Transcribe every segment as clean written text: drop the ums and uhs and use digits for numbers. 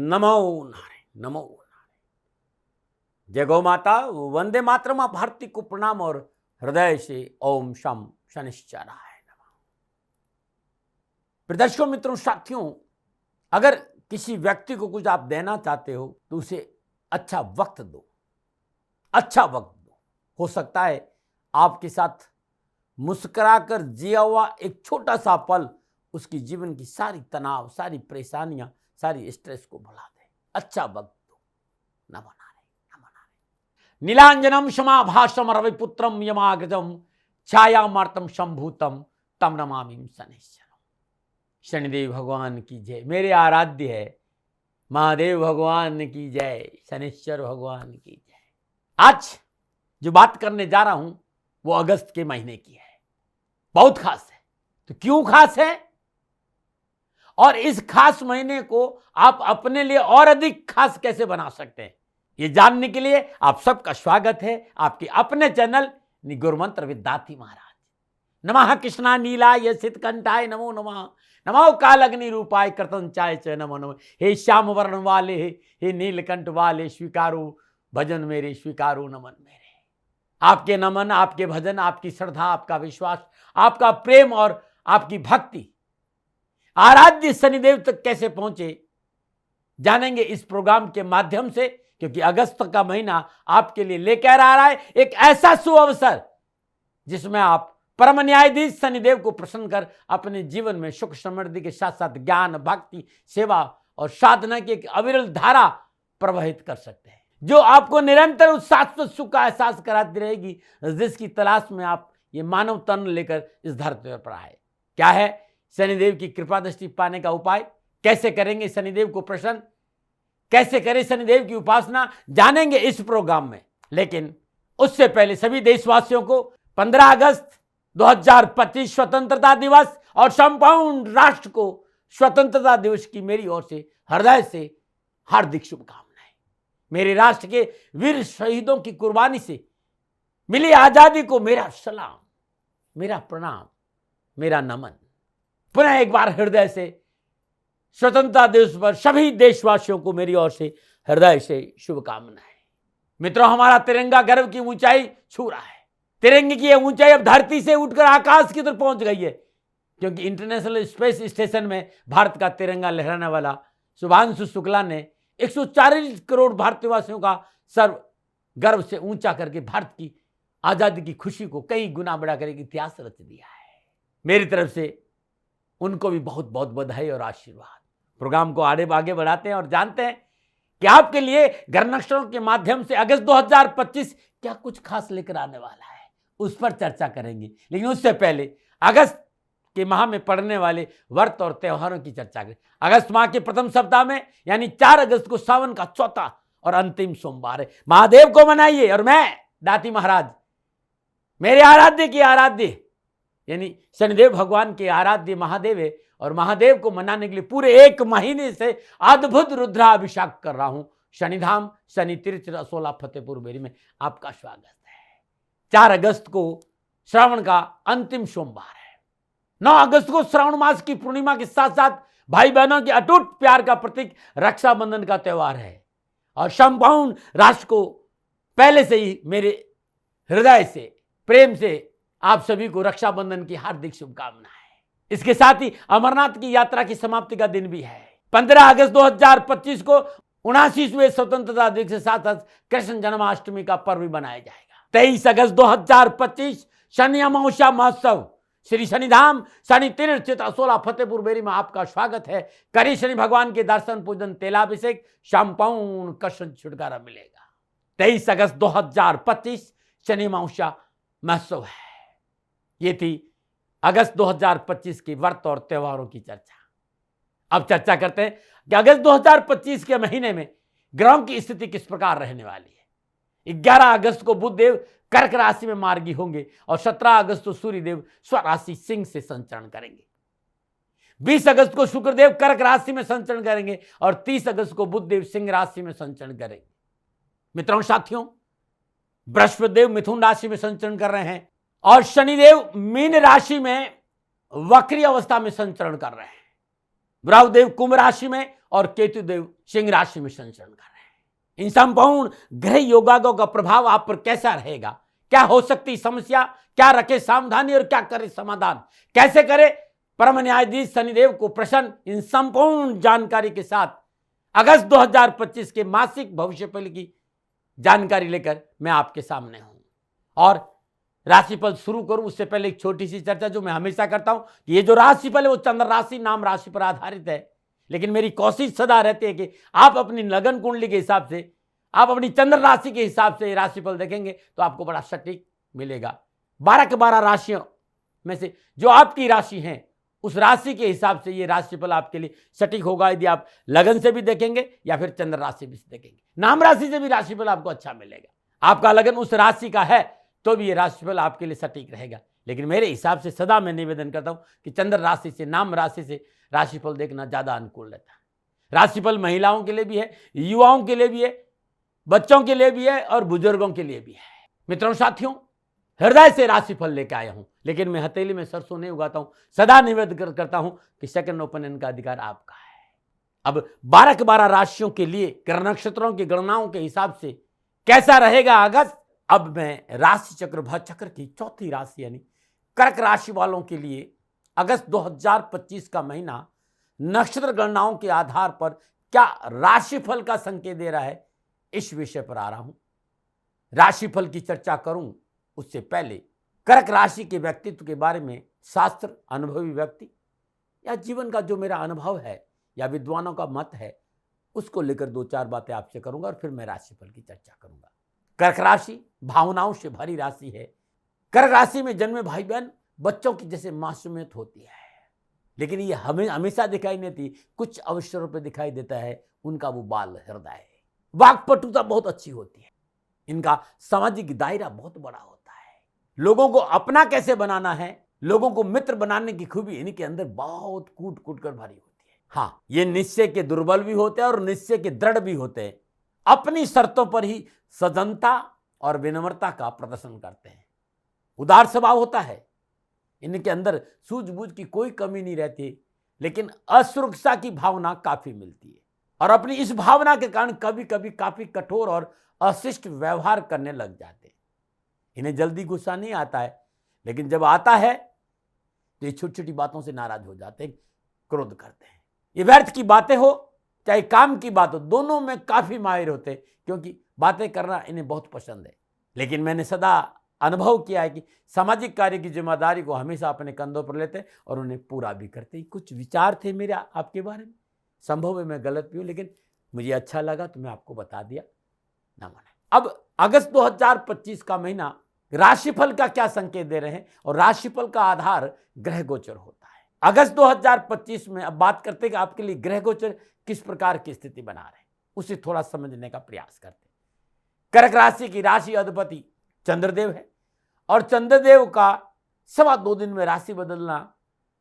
नमो नारायण, नमो नारायण। जय गौ माता, वंदे मातरम। आप भारती को प्रणाम और हृदय से ओम शम शनिश्चराय नमः। प्रदर्शकों, मित्रों, साथियों, अगर किसी व्यक्ति को कुछ आप देना चाहते हो तो उसे अच्छा वक्त दो, अच्छा वक्त दो। हो सकता है आपके साथ मुस्कुराकर जिया हुआ एक छोटा सा पल उसकी जीवन की सारी तनाव, सारी परेशानियां, सारी स्ट्रेस को भुला दे। अच्छा वक्त दो। नमो नारायण, नमो नारायण। नीलांजनम समाभाषम रविपुत्रम यमाग्रजम छायामार्तम संभूतम तम नमामि शनिश्चरम। शनिदेव भगवान की जय। मेरे आराध्य है महादेव भगवान की जय, शनिश्चर भगवान की जय। आज जो बात करने जा रहा हूं वो अगस्त के महीने की है। बहुत खास है। तो क्यों खास है और इस खास महीने को आप अपने लिए और अधिक खास कैसे बना सकते हैं, ये जानने के लिए आप सबका स्वागत है आपके अपने चैनल गुरुमंत्र विद दाती महाराज। नमः कृष्णा नीलाय सितकंठाय नमो नमः। नमो कालग्नि रूपाय कृतंचाय च नमो नमः। हे श्याम वर्ण वाले, हे नीलकंठ वाले, स्वीकारो भजन मेरे, स्वीकारो नमन मेरे। आपके नमन, आपके भजन, आपकी श्रद्धा, आपका विश्वास, आपका प्रेम और आपकी भक्ति आराध्य शनिदेव तक कैसे पहुंचे जानेंगे इस प्रोग्राम के माध्यम से, क्योंकि अगस्त का महीना आपके लिए लेकर आ रहा है एक ऐसा सुअवसर जिसमें आप परम न्यायाधीश शनिदेव को प्रसन्न कर अपने जीवन में सुख समृद्धि के साथ साथ ज्ञान, भक्ति, सेवा और साधना की एक अविरल धारा प्रवाहित कर सकते हैं, जो आपको निरंतर उस शाश्वत सुख का एहसास कराती रहेगी जिसकी तलाश में आप ये मानव तन लेकर इस धरती पर आए। क्या है शनिदेव की कृपा दृष्टि पाने का उपाय? कैसे करेंगे शनिदेव को प्रसन्न, कैसे करें शनिदेव की उपासना, जानेंगे इस प्रोग्राम में। लेकिन उससे पहले सभी देशवासियों को 15 अगस्त 2025 स्वतंत्रता दिवस और संपूर्ण राष्ट्र को स्वतंत्रता दिवस की मेरी ओर से हृदय से हार्दिक शुभकामनाएं। मेरे राष्ट्र के वीर शहीदों की कुर्बानी से मिली आजादी को मेरा सलाम, मेरा प्रणाम, मेरा नमन। पुनः एक बार हृदय से स्वतंत्रता दिवस पर सभी देशवासियों को मेरी ओर से हृदय से शुभकामनाएं। मित्रों, हमारा तिरंगा गर्व की ऊंचाई छू रहा है। तिरंगे की यह ऊंचाई अब धरती से उठकर आकाश की तरफ पहुंच गई है, क्योंकि इंटरनेशनल स्पेस स्टेशन में भारत का तिरंगा लहराने वाला शुभांशु शुक्ला ने 140 करोड़ भारतवासियों का सर्व गर्व से ऊंचा करके भारत की आजादी की खुशी को कई गुना बढ़ाकर एक इतिहास रच दिया है। मेरी तरफ से उनको भी बहुत बहुत बधाई और आशीर्वाद। प्रोग्राम को आगे बढ़ाते हैं और जानते हैं कि आपके लिए घरनक्षत्रों के माध्यम से अगस्त 2025 क्या कुछ खास लेकर आने वाला है, उस पर चर्चा करेंगे। लेकिन उससे पहले अगस्त के माह में पड़ने वाले व्रत और त्योहारों की चर्चा करें। अगस्त माह के प्रथम सप्ताह में यानी 4 अगस्त को सावन का चौथा और अंतिम सोमवार है। महादेव को मनाइए। और मैं दाती महाराज, मेरे आराध्य की आराध्य यानी शनिदेव भगवान के आराध्य महादेव है, और महादेव को मनाने के लिए पूरे 1 महीने से अद्भुत रुद्राभिषेक कर रहा हूं शनिधाम शनि तीर्थ असोला फतेहपुर बेरी में। आपका स्वागत है। 4 अगस्त को श्रावण का अंतिम सोमवार है। 9 अगस्त को श्रावण मास की पूर्णिमा के साथ साथ भाई बहनों के अटूट प्यार का प्रतीक रक्षाबंधन का त्योहार है, और संपूर्ण राष्ट्र को पहले से ही मेरे हृदय से प्रेम से आप सभी को रक्षाबंधन की हार्दिक शुभकामनाएं। इसके साथ ही अमरनाथ की यात्रा की समाप्ति का दिन भी है। 15 अगस्त 2025 को 79वें स्वतंत्रता दिवस के साथ साथ कृष्ण जन्माष्टमी का पर्व भी मनाया जाएगा। 23 अगस्त 2025 शनि अमावस्या महोत्सव श्री शनिधाम शनि तीर्थ असोला फतेहपुर बेरी में आपका स्वागत है। करी शनि भगवान के दर्शन, पूजन, तेलाभिषेक, संपूर्ण कष्ट छुटकारा मिलेगा। 23 अगस्त 2025 शनि अमावस्या महोत्सव है। ये थी अगस्त 2025 की व्रत और त्योहारों की चर्चा। अब चर्चा करते हैं कि अगस्त 2025 के महीने में ग्रहों की स्थिति किस प्रकार रहने वाली है। 11 अगस्त को बुधदेव कर्क राशि में मार्गी होंगे और 17 अगस्त को सूर्यदेव स्वराशि सिंह से संचरण करेंगे। 20 अगस्त को शुक्रदेव कर्क राशि में संचरण करेंगे और 30 अगस्त को बुधदेव सिंह राशि में संचरण करेंगे। मित्रों, साथियों, बृहस्पति देव मिथुन राशि में संचरण कर रहे हैं और शनिदेव मीन राशि में वक्री अवस्था में संचरण कर रहे हैं। राहुदेव कुंभ राशि में और केतुदेव सिंह राशि में संचरण कर रहे हैं। इन संपूर्ण ग्रह योगागों का प्रभाव आप पर कैसा रहेगा, क्या हो सकती समस्या, क्या रखे सावधानी और क्या करे समाधान, कैसे करे परम न्यायाधीश शनिदेव को प्रसन्न, इन संपूर्ण जानकारी के साथ अगस्त 2025 के मासिक भविष्यफल की जानकारी लेकर मैं आपके सामने हूं। और राशिफल शुरू करूं उससे पहले एक छोटी सी चर्चा जो मैं हमेशा करता हूं कि ये जो राशिफल है वो चंद्र राशि नाम राशि पर आधारित है, लेकिन मेरी कोशिश सदा रहती है कि आप अपनी लगन कुंडली के हिसाब से, आप अपनी चंद्र राशि के हिसाब से राशिफल देखेंगे तो आपको बड़ा सटीक मिलेगा। 12 के 12 राशियों में से जो आपकी राशि है उस राशि के हिसाब से ये राशिफल आपके लिए सटीक होगा, यदि आप लगन से भी देखेंगे या फिर चंद्र राशि भी देखेंगे। नाम राशि से भी राशिफल आपको अच्छा मिलेगा। आपका लगन उस राशि का है तो भी ये राशिफल आपके लिए सटीक रहेगा, लेकिन मेरे हिसाब से सदा मैं निवेदन करता हूं कि चंद्र राशि से, नाम राशि से राशिफल देखना ज्यादा अनुकूल रहता है। राशिफल महिलाओं के लिए भी है, युवाओं के लिए भी है, बच्चों के लिए भी है और बुजुर्गों के लिए भी है। मित्रों साथियों, हृदय से राशिफल लेके आया हूं, लेकिन मैं हथेली में सरसों नहीं उगाता हूं। सदा निवेदन करता हूं कि सेकंड ओपिनियन का अधिकार आपका है। अब 12 के 12 राशियों के लिए ग्रह नक्षत्रों की गणनाओं के हिसाब से कैसा रहेगा अगस्त, अब मैं राशि चक्र भर चक्र की चौथी राशि यानी कर्क राशि वालों के लिए अगस्त 2025 का महीना नक्षत्र गणनाओं के आधार पर क्या राशिफल का संकेत दे रहा है, इस विषय पर आ रहा हूं। राशिफल की चर्चा करूं उससे पहले कर्क राशि के व्यक्तित्व के बारे में शास्त्र, अनुभवी व्यक्ति या जीवन का जो मेरा अनुभव है या विद्वानों का मत है उसको लेकर 2-4 बातें आपसे करूंगा और फिर मैं राशिफल की चर्चा करूंगा। कर्क राशि भावनाओं से भरी राशि है। कर्क राशि में जन्मे भाई बहन बच्चों की जैसे मासूमियत होती है, लेकिन ये हमें हमेशा दिखाई नहीं देती, कुछ अवसरों पर दिखाई देता है उनका वो बाल हृदय है। वाक्पटुता बहुत अच्छी होती है, इनका सामाजिक दायरा बहुत बड़ा होता है, लोगों को अपना कैसे बनाना है, लोगों को मित्र बनाने की खूबी इनके अंदर बहुत कूट कूट कर भरी होती है। हाँ, ये निश्चय के दुर्बल भी होते हैं और निश्चय के दृढ़ भी होते हैं। अपनी शर्तों पर ही सजनता और विनम्रता का प्रदर्शन करते हैं। उदार स्वभाव होता है इनके अंदर, सूझबूझ की कोई कमी नहीं रहती, लेकिन असुरक्षा की भावना काफी मिलती है और अपनी इस भावना के कारण कभी कभी काफी कठोर और अशिष्ट व्यवहार करने लग जाते हैं। इन्हें जल्दी गुस्सा नहीं आता है, लेकिन जब आता है तो ये छोटी छोटी बातों से नाराज हो जाते हैं, क्रोध करते हैं। ये व्यर्थ की बातें हो चाहे काम की बात हो, दोनों में काफी माहिर होते हैं, क्योंकि बातें करना इन्हें बहुत पसंद है। लेकिन मैंने सदा अनुभव किया है कि सामाजिक कार्य की जिम्मेदारी को हमेशा अपने कंधों पर लेते और उन्हें पूरा भी करते। कुछ विचार थे मेरे आपके बारे में, संभव है मैं गलत भी हूं, लेकिन मुझे अच्छा लगा तो मैं आपको बता दिया, ना माने। अब अगस्त 2025 का महीना राशिफल का क्या संकेत दे रहे हैं और राशिफल का आधार ग्रह गोचर होता है। अगस्त 2025 में अब बात करते हैं कि आपके लिए ग्रह गोचर किस प्रकार की स्थिति बना रहे हैं, उसे थोड़ा समझने का प्रयास करते हैं। कर्क राशि की राशि अधिपति चंद्रदेव है और चंद्रदेव का 2.25 दिन में राशि बदलना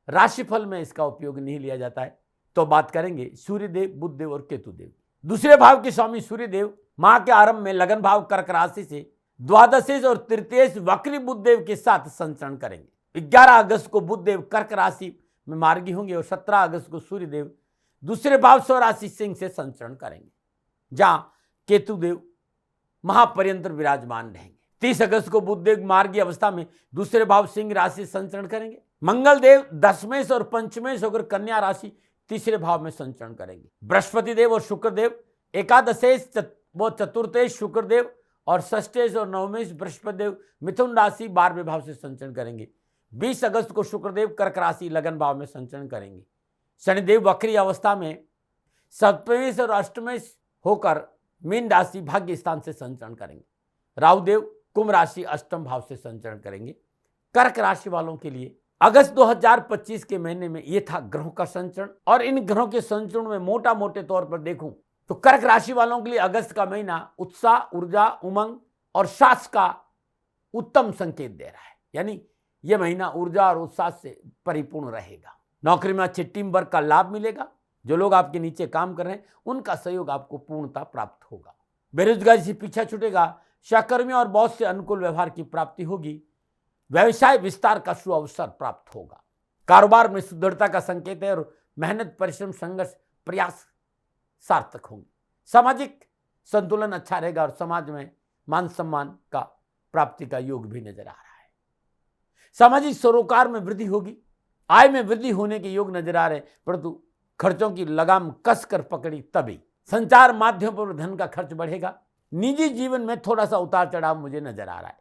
राशिफल में इसका उपयोग नहीं लिया जाता है। तो बात करेंगे सूर्यदेव, बुधदेव और केतुदेव। दूसरे भाव के स्वामी सूर्यदेव माह के आरंभ में लगन भाव कर्क राशि से द्वादशेश और तृतीयेश वक्री बुधदेव के साथ संचरण करेंगे। 11 अगस्त को बुधदेव कर्क राशि में मार्गी होंगे और 17 अगस्त को सूर्यदेव दूसरे भाव स्वराशि सिंह से संचरण करेंगे, जहां केतुदेव महापर्यंतर विराजमान रहेंगे। 30 अगस्त को बुधदेव मार्गी अवस्था में दूसरे भाव सिंह राशि संचरण करेंगे। मंगल देव दशमेश और पंचमेश होकर कन्या राशि तीसरे भाव में संचरण करेंगे। बृहस्पति देव और शुक्रदेव एकादशेश व चतुर्थेश शुक्रदेव और षष्ठेश और नवमेश बृहस्पति देव मिथुन राशि 12वें भाव से संचरण करेंगे। 20 अगस्त को शुक्रदेव कर्क राशि लगन भाव में संचरण करेंगे। शनिदेव वक्री अवस्था में सप्तमेश और अष्टमेश होकर मीन राशि भाग्य स्थान से संचरण करेंगे। राहुदेव कुंभ राशि अष्टम भाव से संचरण करेंगे। कर्क राशि वालों के लिए अगस्त 2025 के महीने में यह था ग्रहों का संचरण, और इन ग्रहों के संचरण में मोटा मोटे तौर पर देखूं तो कर्क राशि वालों के लिए अगस्त का महीना उत्साह, ऊर्जा, उमंग और साहस का उत्तम संकेत दे रहा है। यानी यह महीना ऊर्जा और उत्साह से परिपूर्ण रहेगा। नौकरी में अच्छे टीम वर्क का लाभ मिलेगा। जो लोग आपके नीचे काम कर रहे हैं उनका सहयोग आपको पूर्णता प्राप्त होगा। बेरोजगारी से पीछा छूटेगा। सहकर्मियों और बॉस से अनुकूल व्यवहार की प्राप्ति होगी। व्यवसाय विस्तार का सुअवसर प्राप्त होगा। कारोबार में सुदृढ़ता का संकेत है और मेहनत, परिश्रम, संघर्ष, प्रयास सार्थक होंगे। सामाजिक संतुलन अच्छा रहेगा और समाज में मान सम्मान का प्राप्ति का योग भी नजर आ रहा है। सामाजिक सरोकार में वृद्धि होगी, आय में वृद्धि होने के योग नजर आ रहे हैं, परंतु खर्चों की लगाम कसकर पकड़ी तभी संचार माध्यम पर धन का खर्च बढ़ेगा। निजी जीवन में थोड़ा सा उतार चढ़ाव मुझे नजर आ रहा है,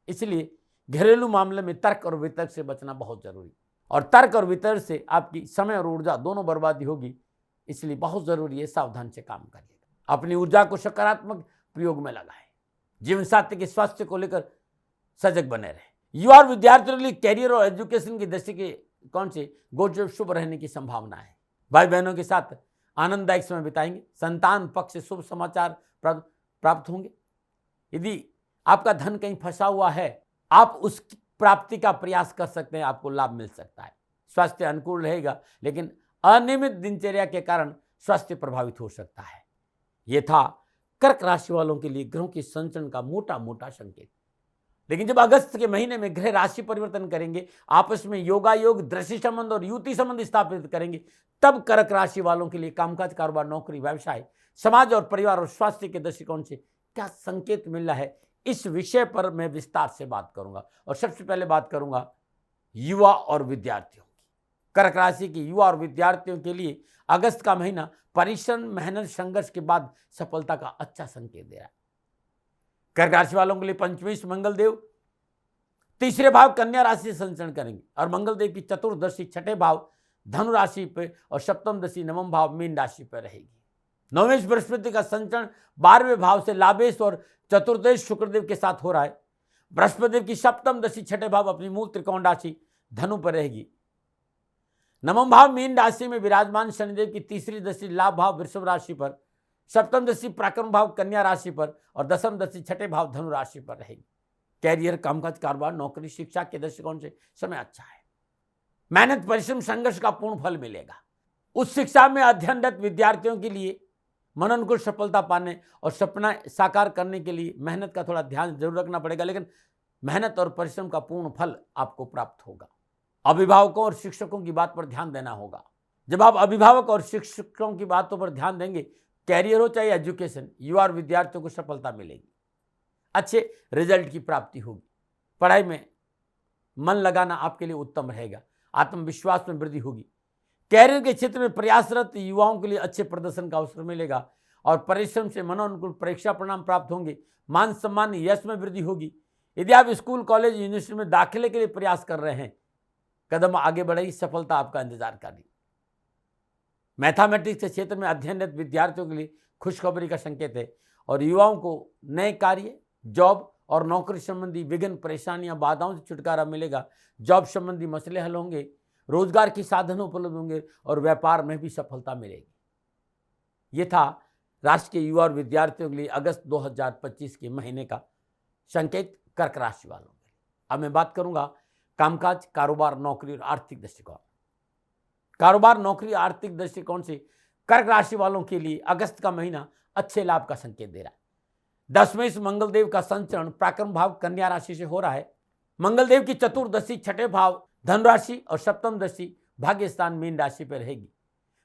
इसलिए घरेलू मामले में तर्क और वितर्क से बचना बहुत जरूरी, और तर्क और वितर्क से आपकी समय और ऊर्जा दोनों बर्बादी होगी, इसलिए बहुत जरूरी है सावधान से काम करिएगा। अपनी ऊर्जा को सकारात्मक प्रयोग में लगाएं। जीवन साथी के स्वास्थ्य को लेकर सजग बने रहे। युवा और विद्यार्थियों के लिए कैरियर और एजुकेशन की दृष्टि के कौन से गोचर शुभ रहने की संभावना है। भाई बहनों के साथ आनंददायक समय बिताएंगे। संतान पक्ष से शुभ समाचार प्राप्त होंगे। यदि आपका धन कहीं फंसा हुआ है, आप उस प्राप्ति का प्रयास कर सकते हैं, आपको लाभ मिल सकता है। स्वास्थ्य अनुकूल रहेगा, लेकिन अनियमित दिनचर्या के कारण स्वास्थ्य प्रभावित हो सकता है। यह था कर्क राशि वालों के लिए ग्रहों की संचरण का मोटा मोटा संकेत। लेकिन जब अगस्त के महीने में ग्रह राशि परिवर्तन करेंगे, आपस में योगायोग, दृष्टि संबंध और युति संबंध स्थापित करेंगे, तब कर्क राशि वालों के लिए कामकाज, कारोबार, नौकरी, व्यवसाय, समाज और परिवार और स्वास्थ्य के दृष्टिकोण से क्या संकेत मिल रहा है, इस विषय पर मैं विस्तार से बात करूंगा। और सबसे पहले बात करूंगा युवा और विद्यार्थियों की। कर्क राशि के युवा और विद्यार्थियों के लिए अगस्त का महीना परिश्रम, मेहनत, संघर्ष के बाद सफलता का अच्छा संकेत दे रहा है। कर्क राशि वालों के लिए पंचमेश मंगल देव तीसरे भाव कन्या राशि से संचरण करेंगे, और मंगल देव की चतुर्दशी छठे भाव धनु राशि पे और सप्तम दशी नवम भाव मीन राशि पर रहेगी। नवेश बृहस्पति का संचरण 12वें भाव से लाभेश और चतुर्दश शुक्रदेव के साथ हो रहा है। बृहस्पति की सप्तम दशी छठे भाव अपनी मूल त्रिकोण राशि धनु पर रहेगी। नवम भाव मीन राशि में विराजमान शनिदेव की तीसरी दशी लाभ भाव वृषभ राशि पर, सप्तम दशी पराक्रम भाव कन्या राशि पर और दसम दशी छठे भाव धनु राशि पर रहेगी। कैरियर, कामकाज, कारोबार, नौकरी, शिक्षा के दृष्टिकोण से समय अच्छा है। मेहनत, परिश्रम, संघर्ष का पूर्ण फल मिलेगा। उच्च शिक्षा में अध्ययनरत विद्यार्थियों के लिए मनोनुकूल सफलता पाने और सपना साकार करने के लिए मेहनत का थोड़ा ध्यान जरूर रखना पड़ेगा, लेकिन मेहनत और परिश्रम का पूर्ण फल आपको प्राप्त होगा। अभिभावकों और शिक्षकों की बात पर ध्यान देना होगा। जब आप अभिभावक और शिक्षकों की बातों पर ध्यान देंगे, कैरियर हो चाहे एजुकेशन, युवा और विद्यार्थियों को सफलता मिलेगी, अच्छे रिजल्ट की प्राप्ति होगी। पढ़ाई में मन लगाना आपके लिए उत्तम रहेगा। आत्मविश्वास में वृद्धि होगी। कैरियर के क्षेत्र में प्रयासरत युवाओं के लिए अच्छे प्रदर्शन का अवसर मिलेगा और परिश्रम से मनोनुकूल परीक्षा परिणाम प्राप्त होंगे। मान सम्मान, यश में वृद्धि होगी। यदि आप स्कूल, कॉलेज, यूनिवर्सिटी में दाखिले के लिए प्रयास कर रहे हैं, कदम आगे बढ़ेगी, सफलता आपका इंतजार कर रही। मैथमेटिक्स के क्षेत्र में अध्ययनरत विद्यार्थियों के लिए खुशखबरी का संकेत है और युवाओं को नए कार्य, जॉब और नौकरी संबंधी विघ्न, परेशानियां, बाधाओं से छुटकारा मिलेगा। जॉब संबंधी मसले हल होंगे, रोजगार के साधन उपलब्ध होंगे और व्यापार में भी सफलता मिलेगी। ये था राशि के युवा और विद्यार्थियों के लिए अगस्त 2025 के महीने का संकेत कर्क राशि वालों के लिए। अब मैं बात करूंगा कामकाज, कारोबार, नौकरी और आर्थिक दृष्टिकोण। कारोबार, नौकरी, आर्थिक दृष्टिकोण से कर्क राशि वालों के लिए अगस्त का महीना अच्छे लाभ का संकेत दे रहा है। दसवें मंगल देव का संचरण पराक्रम भाव कन्या राशि से हो रहा है। मंगल देव की चतुर्दशी छठे भाव धन राशि और सप्तम दशी भाग्य स्थान मीन राशि पर रहेगी।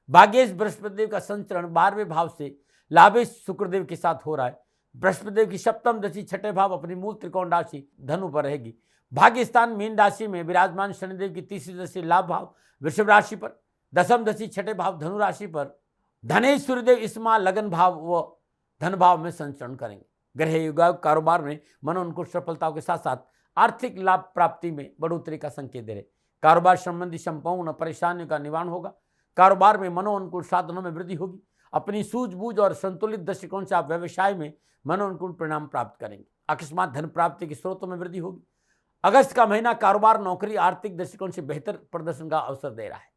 भाग्येश बृहस्पति देव का संचरण 12वें भाव से लाभेश शुक्रदेव के साथ हो रहा है। बृहस्पति देव की सप्तम दशी छठे भाव अपनी मूल त्रिकोण राशि धनु पर रहेगी। भाग्य स्थान मीन राशि में विराजमान शनिदेव की तीसरी दशी लाभ भाव वृषभ राशि पर, दसम दशी छठे भाव धनु राशि पर धनेश सूर्यदेव इस माह लगन भाव व धन भाव में संचरण करेंगे। ग्रह युग कारोबार में मनोनुकूल सफलताओं के साथ साथ आर्थिक लाभ प्राप्ति में बढ़ोतरी का संकेत दे रहे। कारोबार संबंधी संपूर्ण परेशानियों का निवारण होगा। कारोबार में मनोनुकूल साधनों में वृद्धि होगी। अपनी सूझबूझ और संतुलित दृष्टिकोण से आप व्यवसाय में मनोनुकूल परिणाम प्राप्त करेंगे। अकस्मात धन प्राप्ति के स्रोतों में वृद्धि होगी। अगस्त का महीना कारोबार, नौकरी, आर्थिक दृष्टिकोण से बेहतर प्रदर्शन का अवसर दे रहा है।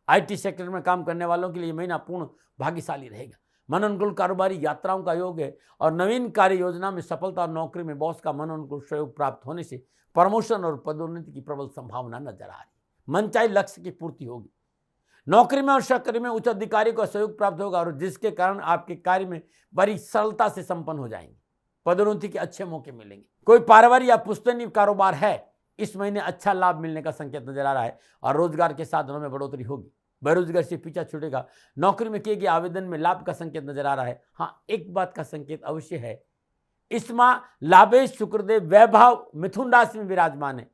आईटी सेक्टर में काम करने वालों के लिए महीना पूर्ण भाग्यशाली रहेगा। मनोनुकूल कारोबारी यात्राओं का योग है और नवीन कार्य योजना में सफलता और नौकरी में बॉस का मनोनुकूल सहयोग प्राप्त होने से प्रमोशन और पदोन्नति की प्रबल संभावना नजर आ रही। मनचाही लक्ष्य की पूर्ति होगी। नौकरी में और सहकारी में उच्च अधिकारी का सहयोग प्राप्त होगा और जिसके कारण आपके कार्य में बड़ी सरलता से संपन्न हो जाएंगे। पदोन्नति के अच्छे मौके मिलेंगे। कोई पारिवारिक या पुश्तैनी कारोबार है, इस महीने अच्छा लाभ मिलने का संकेत नजर आ रहा है और रोजगार के साधनों में बढ़ोतरी होगी। बेरोजगार से पीछा छूटेगा। नौकरी में किए गए आवेदन में लाभ का संकेत नजर आ रहा है। हाँ, एक बात का संकेत अवश्य है, इस माह लाभेश शुक्रदेव वैभव मिथुन राशि में विराजमान है,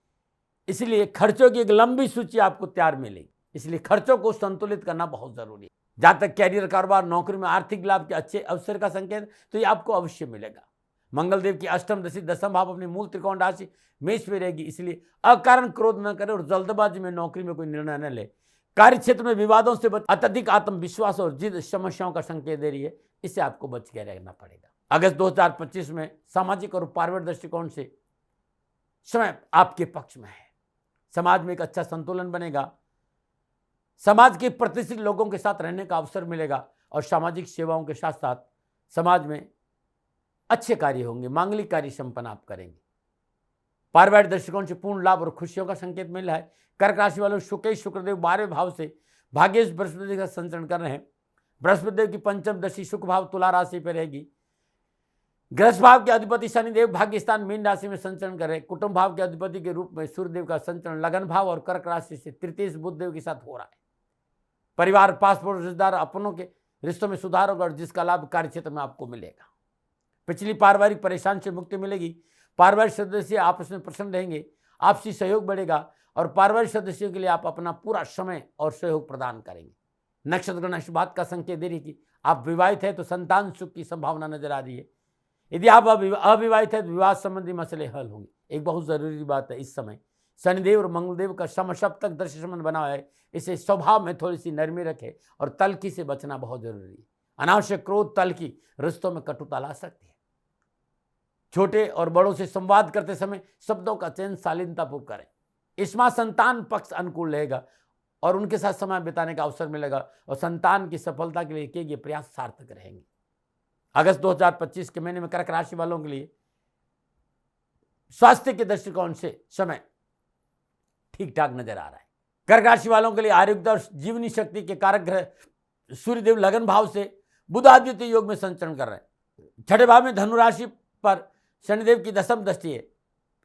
इसलिए खर्चों की एक लंबी सूची आपको तैयार मिलेगी, इसलिए खर्चों को संतुलित करना बहुत जरूरी है। जहां तक कैरियर, कारोबार, नौकरी में आर्थिक लाभ के अच्छे अवसर का संकेत, तो ये आपको अवश्य मिलेगा। मंगलदेव की अष्टम दशा दसम भाव अपनी मूल त्रिकोण राशि मेष में रहेगी, इसलिए अकारण क्रोध न करें और जल्दबाजी में नौकरी में कोई निर्णय न ले। कार्य क्षेत्र में विवादों से अत्यधिक आत्मविश्वास और जिद समस्याओं का संकेत दे रही है, इससे आपको बच के रहना पड़ेगा। अगस्त 2025 में सामाजिक और पारिवारिक दृष्टिकोण से समय आपके पक्ष में है। समाज में एक अच्छा संतुलन बनेगा, समाज के प्रतिष्ठित लोगों के साथ रहने का अवसर मिलेगा और सामाजिक सेवाओं के साथ साथ समाज में अच्छे कार्य होंगे, मांगलिक कार्य संपन्न आप करेंगे। पारिवारिक दृष्टिकोण से पूर्ण लाभ और खुशियों का संकेत मिल रहा है। कर्क राशि वालों शुक्रदेव 12वें भाव से भाग्येश बृहस्पति का संचरण कर रहे हैं। बृहस्पति देव की पंचम दशा शुक्र भाव तुला राशि पर रहेगी। गृहस्थ भाव के अधिपति शनिदेव भाग्य स्थान मीन राशि में संचरण कर रहे हैं। कुटुंब भाव के अधिपति के रूप में सूर्यदेव का संचरण लगन भाव और कर्क राशि से तृतीय बुध देव के साथ हो रहा है। परिवार, पासपोर्ट, रिश्तेदार, अपनों के रिश्तों में सुधार होगा और जिसका लाभ कार्य क्षेत्र में आपको मिलेगा। पिछली पारिवारिक परेशानी से मुक्ति मिलेगी। पारिवारिक सदस्य आपस में प्रसन्न रहेंगे, आपसी सहयोग बढ़ेगा और पारिवारिक सदस्यों के लिए आप अपना पूरा समय और सहयोग प्रदान करेंगे। नक्षत्र इस बात का संकेत दे रही है कि आप विवाहित है तो संतान सुख की संभावना नजर आ रही है। यदि आप अविवाहित है तो विवाह संबंधी मसले हल होंगे। एक बहुत जरूरी बात है, इस समय शनिदेव और मंगलदेव का समसप्तक दृश्य संबंध बना हुआ है, इसे स्वभाव में थोड़ी सी नरमी रखे और तल्खी से बचना बहुत जरूरी है। अनावश्यक क्रोध, तल्खी रिश्तों में कटुता ला सकती है। छोटे और बड़ों से संवाद करते समय शब्दों का चयन शालीनतापूर्वक करें। इस माह संतान पक्ष अनुकूल रहेगा और उनके साथ समय बिताने का अवसर मिलेगा और संतान की सफलता के लिए किए गए प्रयास सार्थक रहेंगे। अगस्त 2025 के महीने में कर्क राशि वालों के लिए स्वास्थ्य के दृष्टिकोण से समय ठीक ठाक नजर आ रहा है। कर्क राशि वालों के लिए आरोग्य और जीवनी शक्ति के कारक ग्रह सूर्यदेव लगन भाव से बुधादित्य योग में संचरण कर रहे हैं। छठे भाव में धनु राशि पर शनिदेव की दसम दृष्टि है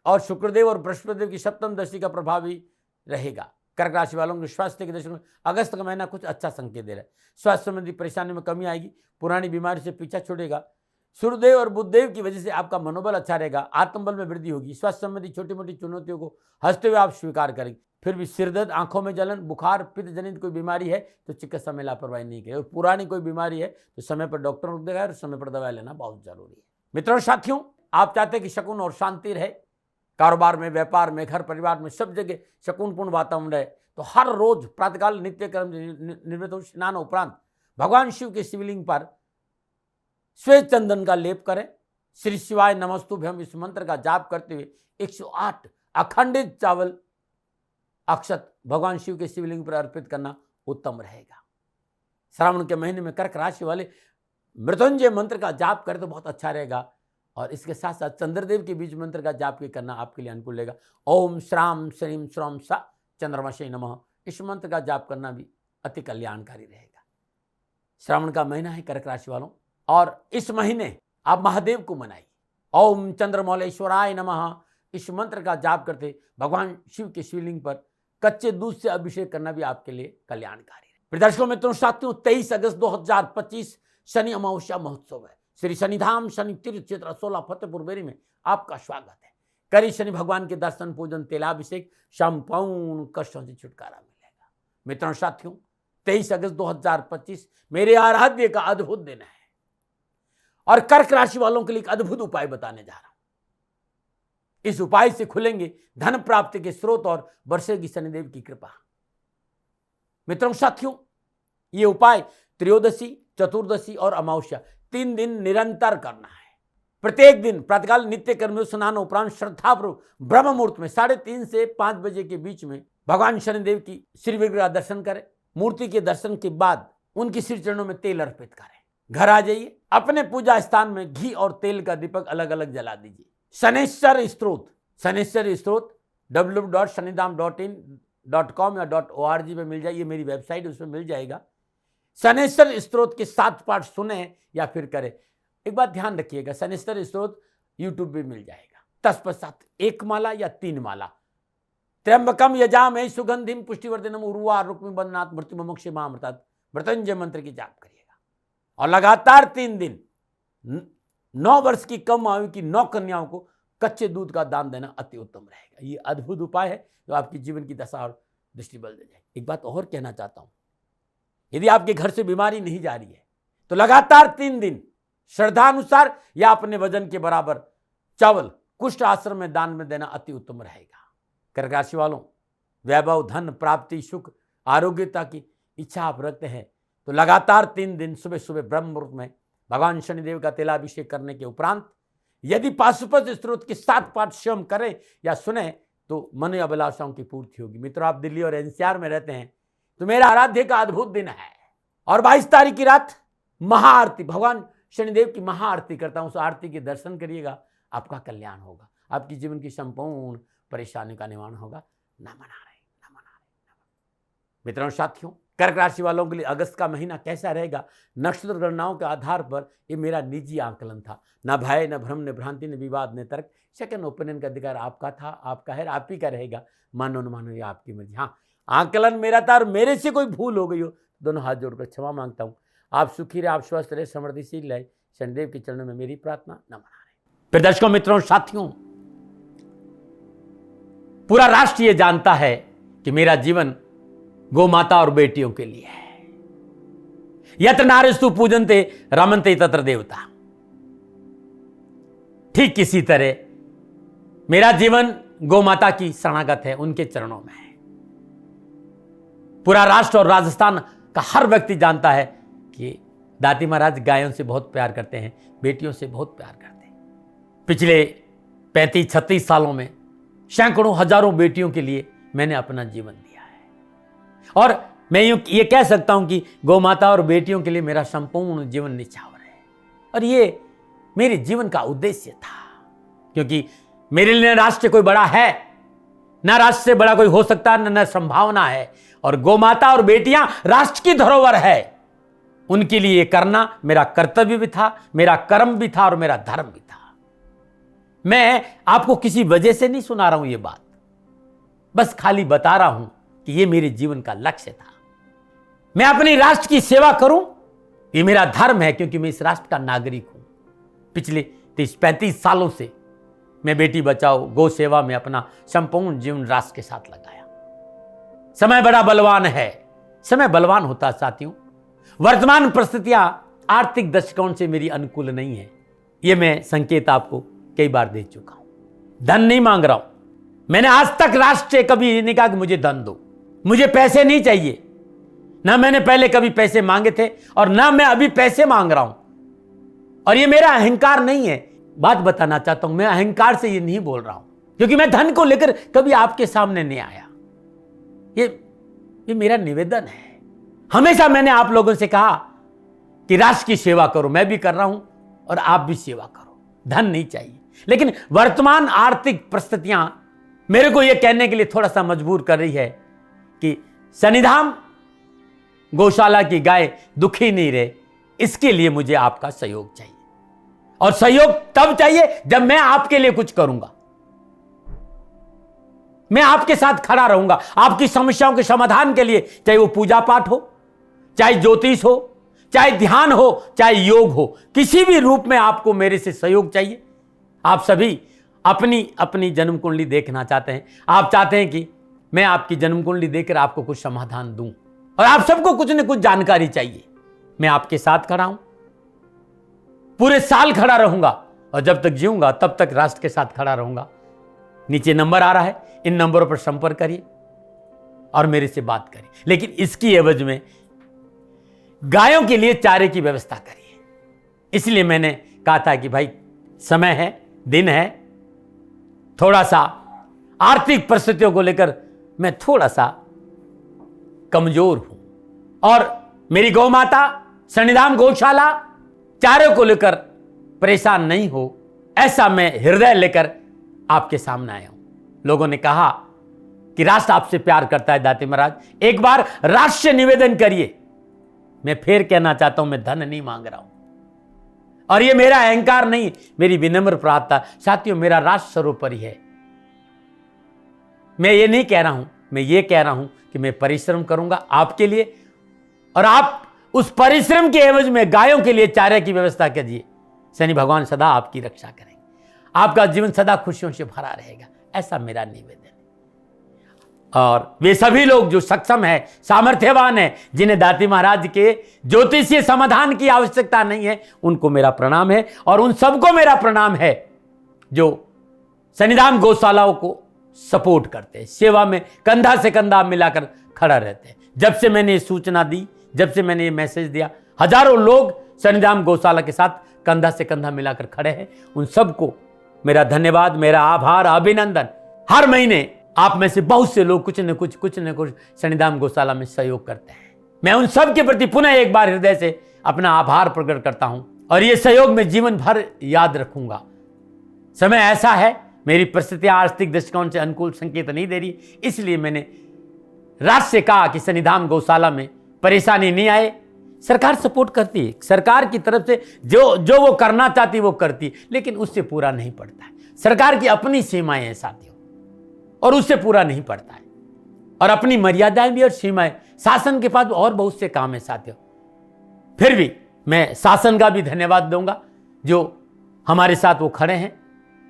और शुक्रदेव और बृहस्पति देव की सप्तम दृष्टि का प्रभाव भी रहेगा। कर्क राशि वालों के स्वास्थ्य के दृष्टिकोण अगस्त का महीना कुछ अच्छा संकेत दे रहा है। स्वास्थ्य संबंधी परेशानी में कमी आएगी, पुरानी बीमारी से पीछा छूटेगा। सूर्यदेव और बुधदेव की वजह से आपका मनोबल अच्छा रहेगा, आत्मबल में वृद्धि होगी। स्वास्थ्य संबंधी छोटी मोटी चुनौतियों को हंसते हुए आप स्वीकार करेंगे। फिर भी सिरदर्द, आंखों में जलन, बुखार, पित्त जनित कोई बीमारी है तो चिकित्सा में लापरवाही नहीं करें और पुरानी कोई बीमारी है तो समय पर डॉक्टर को दिखाएं और समय पर दवाई लेना बहुत जरूरी है। मित्रों, साथियों, आप चाहते हैं कि सुकून और शांति रहे, कारोबार में, व्यापार में, घर परिवार में, सब जगह सुकूनपूर्ण वातावरण रहे, तो हर रोज प्रातःकाल नित्य कर्म निवृत्त हो स्नान उपरांत भगवान शिव के शिवलिंग पर श्वेत चंदन का लेप करें। श्री शिवाय नमस्तुभ्यम इस मंत्र का जाप करते हुए 108 अखंडित चावल अक्षत भगवान शिव के शिवलिंग पर अर्पित करना उत्तम रहेगा। श्रावण के महीने में कर्क राशि वाले मृत्युंजय मंत्र का जाप करें तो बहुत अच्छा रहेगा और इसके साथ साथ चंद्रदेव के बीज मंत्र का जाप करना आपके लिए अनुकूल रहेगा। ओम श्राम श्रीम श्रम सा चंद्रमशे नमः, इस मंत्र का जाप करना भी अति कल्याणकारी रहेगा। श्रावण का महीना है कर्क राशि वालों और इस महीने आप महादेव को मनाइए। ओम चंद्रमौलेश्वराय नमः, इस मंत्र का जाप करते भगवान शिव के शिवलिंग पर कच्चे दूध से अभिषेक करना भी आपके लिए कल्याणकारी है। दर्शकों मित्रों, साथियों, 23 अगस्त 2025 शनि अमावस्या महोत्सव है। श्री शनिधाम शनि तीर्थ क्षेत्र 16 फतेहपुर बेरी में आपका स्वागत है। करी शनि भगवान के दर्शन, पूजन, तेलाभिषेक, संपूर्ण कष्टों से छुटकारा मिलेगा। मित्रों, साथियों, 23 अगस्त 2025 मेरे आराध्य का अद्भुत दिन है और कर्क राशि वालों के लिए एक अद्भुत उपाय बताने जा रहा हूं। इस उपाय से खुलेंगे धन प्राप्ति के स्रोत और बरसेगी शनिदेव की कृपा। मित्रों, साथियों, ये उपाय त्रयोदशी, चतुर्दशी और अमावस्या 3 दिन निरंतर करना है। प्रत्येक दिन प्रातःकाल नित्य कर्म स्नान उपरांत श्रद्धापूर्वक ब्रह्म मुहूर्त में 3:30 से 5 बजे के बीच में भगवान शनिदेव की श्री विग्रह दर्शन करें। मूर्ति के दर्शन के बाद उनकी श्री चरणों में तेल अर्पित करें। घर आ जाइए, अपने पूजा स्थान में घी और तेल का दीपक अलग अलग जला दीजिए। शनेश्वर स्त्रोत www.shanidham.in.com या .org में मिल जाइए, मेरी वेबसाइट उसमें मिल जाएगा। शनेश्वर स्त्रोत के 7 पाठ सुने या फिर करें। एक बात ध्यान रखिएगा, शनेश्वर स्त्रोत यूट्यूब पे मिल जाएगा। तत्पश्चात 1 माला या 3 माला त्र्यंबकम यजामहे सुगंधिम पुष्टिवर्धनम उर्वा रुक्मी बंधनात् मृत्युमुक्षे मामृतात् मृत्युंजय मंत्र की जाप करिएगा और लगातार 3 दिन 9 वर्ष की कम आयु की 9 कन्याओं को कच्चे दूध का दान देना अति उत्तम रहेगा। ये अद्भुत उपाय है जो आपकी जीवन की दशा और दृष्टि बदल दे जाए। एक बात और कहना चाहता हूं, यदि आपके घर से बीमारी नहीं जा रही है तो लगातार 3 दिन श्रद्धानुसार या अपने वजन के बराबर चावल कुष्ठ आश्रम में दान में देना अति उत्तम रहेगा। कर्क राशि वालों, वैभव, धन प्राप्ति, सुख, आरोग्यता की इच्छा आप रखते हैं तो लगातार 3 दिन सुबह सुबह ब्रह्म मुहूर्त में भगवान शनिदेव का तेलाभिषेक करने के उपरांत यदि पाशुपत स्त्रोत के 7 पाठ स्वयं करें या सुने तो मन अभिलाषाओं की पूर्ति होगी। मित्रों, आप दिल्ली और एनसीआर में रहते हैं तो मेरा आराध्य का अद्भुत दिन है और 22 तारीख की रात महाआरती, भगवान शनिदेव की महाआरती करता हूं। उस आरती के दर्शन करिएगा, आपका कल्याण होगा, आपकी जीवन की संपूर्ण परेशानी का निवारण होगा। नमन नारायण, नमन नारायण। मित्रों, साथियों, कर्क राशि वालों के लिए अगस्त का महीना कैसा रहेगा, नक्षत्र गणनाओं के आधार पर ये मेरा निजी आकलन था। न भय, न भ्रम, न भ्रांति, न विवाद, न तर्क। सेकंड ओपिनियन का अधिकार आपका था, आपका है, आप ही का रहेगा। मानो न मानो ये आपकी मर्जी। हाँ, आकलन मेरा था और मेरे से कोई भूल हो गई हो दोनों हाथ जोड़कर क्षमा मांगता हूँ। आप सुखी रहे, आप स्वस्थ रहे, समृद्धिशील रहे, शनिदेव के चरणों में मेरी प्रार्थना। नमन नारायण। फिर दर्शकों, मित्रों, साथियों, पूरा राष्ट्र ये जानता है कि मेरा जीवन गौ माता और बेटियों के लिए है। यत्र नारीस्तु पूजन्ते रमन्ते तत्र देवता। ठीक किसी तरह मेरा जीवन गौ माता की शरणागत है, उनके चरणों में है। पूरा राष्ट्र और राजस्थान का हर व्यक्ति जानता है कि दाती महाराज गायों से बहुत प्यार करते हैं, बेटियों से बहुत प्यार करते हैं। पिछले 35-36 सालों में सैकड़ों हजारों बेटियों के लिए मैंने अपना जीवन दिया है और मैं ये कह सकता हूं कि गौ माता और बेटियों के लिए मेरा संपूर्ण जीवन निछावर है। और ये मेरे जीवन का उद्देश्य था, क्योंकि मेरे लिए राष्ट्र कोई बड़ा है, ना राष्ट्र से बड़ा कोई हो सकता है, न संभावना है। और गौ माता और बेटियां राष्ट्र की धरोहर है, उनके लिए ये करना मेरा कर्तव्य भी था, मेरा कर्म भी था और मेरा धर्म भी था। मैं आपको किसी वजह से नहीं सुना रहा हूं ये बात, बस खाली बता रहा हूं कि ये मेरे जीवन का लक्ष्य था। मैं अपने राष्ट्र की सेवा करूं, ये मेरा धर्म है, क्योंकि मैं इस राष्ट्र का नागरिक हूं। पिछले 30-35 सालों से मैं बेटी बचाओ, गौ सेवा में अपना संपूर्ण जीवन राष्ट्र के साथ लगाया। समय बड़ा बलवान है, समय बलवान होता है साथियों। वर्तमान परिस्थितियां आर्थिक दृष्टिकोण से मेरी अनुकूल नहीं है, यह मैं संकेत आपको कई बार दे चुका हूं। धन नहीं मांग रहा हूं, मैंने आज तक राष्ट्र से कभी नहीं कहा कि मुझे धन दो, मुझे पैसे नहीं चाहिए। ना मैंने पहले कभी पैसे मांगे थे और ना मैं अभी पैसे मांग रहा हूं। और ये मेरा अहंकार नहीं है। बात बताना चाहता हूं, मैं अहंकार से ये नहीं बोल रहा हूं, क्योंकि मैं धन को लेकर कभी आपके सामने नहीं आया। ये मेरा निवेदन है। हमेशा मैंने आप लोगों से कहा कि राष्ट्र की सेवा करो, मैं भी कर रहा हूं और आप भी सेवा करो। धन नहीं चाहिए, लेकिन वर्तमान आर्थिक परिस्थितियां मेरे को यह कहने के लिए थोड़ा सा मजबूर कर रही है कि शनिधाम गौशाला की गाय दुखी नहीं रहे, इसके लिए मुझे आपका सहयोग चाहिए। और सहयोग तब चाहिए जब मैं आपके लिए कुछ करूंगा, मैं आपके साथ खड़ा रहूंगा आपकी समस्याओं के समाधान के लिए। चाहे वो पूजा पाठ हो, चाहे ज्योतिष हो, चाहे ध्यान हो, चाहे योग हो, किसी भी रूप में आपको मेरे से सहयोग चाहिए। आप सभी अपनी अपनी जन्म कुंडली देखना चाहते हैं, आप चाहते हैं कि मैं आपकी जन्म कुंडली देखकर आपको कुछ समाधान दूं, और आप सबको कुछ न कुछ जानकारी चाहिए। मैं आपके साथ खड़ा हूं, पूरे साल खड़ा रहूंगा और जब तक जीऊंगा तब तक राष्ट्र के साथ खड़ा रहूंगा। नीचे नंबर आ रहा है, इन नंबरों पर संपर्क करिए और मेरे से बात करिए, लेकिन इसकी एवज में गायों के लिए चारे की व्यवस्था करिए। इसलिए मैंने कहा था कि भाई समय है, दिन है, थोड़ा सा आर्थिक परिस्थितियों को लेकर मैं थोड़ा सा कमजोर हूं और मेरी गौ माता शनिधाम गौशाला चारे को लेकर परेशान नहीं हो, ऐसा मैं हृदय लेकर आपके सामने आया हूं। लोगों ने कहा कि राष्ट्र आपसे प्यार करता है दाती महाराज, एक बार राष्ट्र से निवेदन करिए। मैं फिर कहना चाहता हूं, मैं धन नहीं मांग रहा हूं और यह मेरा अहंकार नहीं, मेरी विनम्र प्रार्थना। साथियों, मेरा राष्ट्र सर्वोपरि है। मैं ये नहीं कह रहा हूं, मैं ये कह रहा हूं कि मैं परिश्रम करूंगा आपके लिए, और आप उस परिश्रम के एवज में गायों के लिए चारे की व्यवस्था कीजिए। शनि भगवान सदा आपकी रक्षा करेंगे, आपका जीवन सदा खुशियों से भरा रहेगा, ऐसा मेरा निवेदन है। और वे सभी लोग जो सक्षम है, सामर्थ्यवान है, जिन्हें दाती महाराज के ज्योतिषीय समाधान की आवश्यकता नहीं है, उनको मेरा प्रणाम है। और उन सबको मेरा प्रणाम है जो शनिधाम गौशालाओं को सपोर्ट करते हैं, सेवा में कंधा से कंधा मिलाकर खड़ा रहते हैं। जब से मैंने ये सूचना दी, जब से मैंने ये मैसेज दिया, हजारों लोग शनिधाम गौशाला के साथ कंधा से कंधा मिलाकर खड़े हैं। उन सबको मेरा धन्यवाद, मेरा आभार, अभिनंदन। हर महीने आप में से बहुत से लोग कुछ न कुछ शनिधाम गौशाला में सहयोग करते हैं। मैं उन सब के प्रति पुनः एक बार हृदय से अपना आभार प्रकट करता हूं, और ये सहयोग मैं जीवन भर याद रखूंगा। समय ऐसा है, मेरी परिस्थितियां आर्थिक दृष्टिकोण से अनुकूल संकेत नहीं दे रही, इसलिए मैंने राज से कहा कि शनिधाम गौशाला में परेशानी नहीं आए। सरकार सपोर्ट करती है, सरकार की तरफ से जो वो करना चाहती वो करती, लेकिन उससे पूरा नहीं पड़ता है। सरकार की अपनी सीमाएं हैं साथियों, और उससे पूरा नहीं पड़ता है, और अपनी मर्यादाएं भी और सीमाएं। शासन के पास और बहुत से काम है साथियों। फिर भी मैं शासन का भी धन्यवाद दूंगा जो हमारे साथ वो खड़े हैं।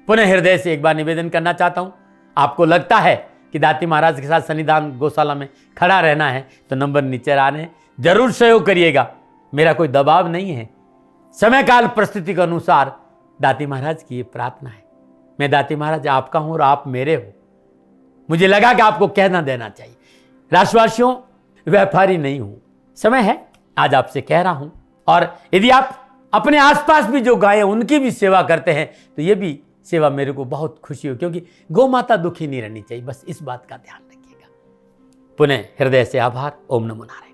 पुनः हृदय से एक बार निवेदन करना चाहता हूं, आपको लगता है कि दाती महाराज के साथ शनिधाम गौशाला में खड़ा रहना है तो नंबर नीचे आ रहे हैं, जरूर सहयोग करिएगा। मेरा कोई दबाव नहीं है, समय काल परिस्थिति के अनुसार दाती महाराज की ये प्रार्थना है। मैं दाती महाराज आपका हूं और आप मेरे हो, मुझे लगा कि आपको कहना देना चाहिए। राशिवासियों, व्यापारी नहीं हूं, समय है आज आपसे कह रहा हूं। और यदि आप अपने आसपास भी जो गायें उनकी भी सेवा करते हैं तो ये भी सेवा मेरे को बहुत खुशी हो, क्योंकि गौ माता दुखी नहीं रहनी चाहिए, बस इस बात का ध्यान रखिएगा। पुनः हृदय से आभार। ओम नमो नारायण।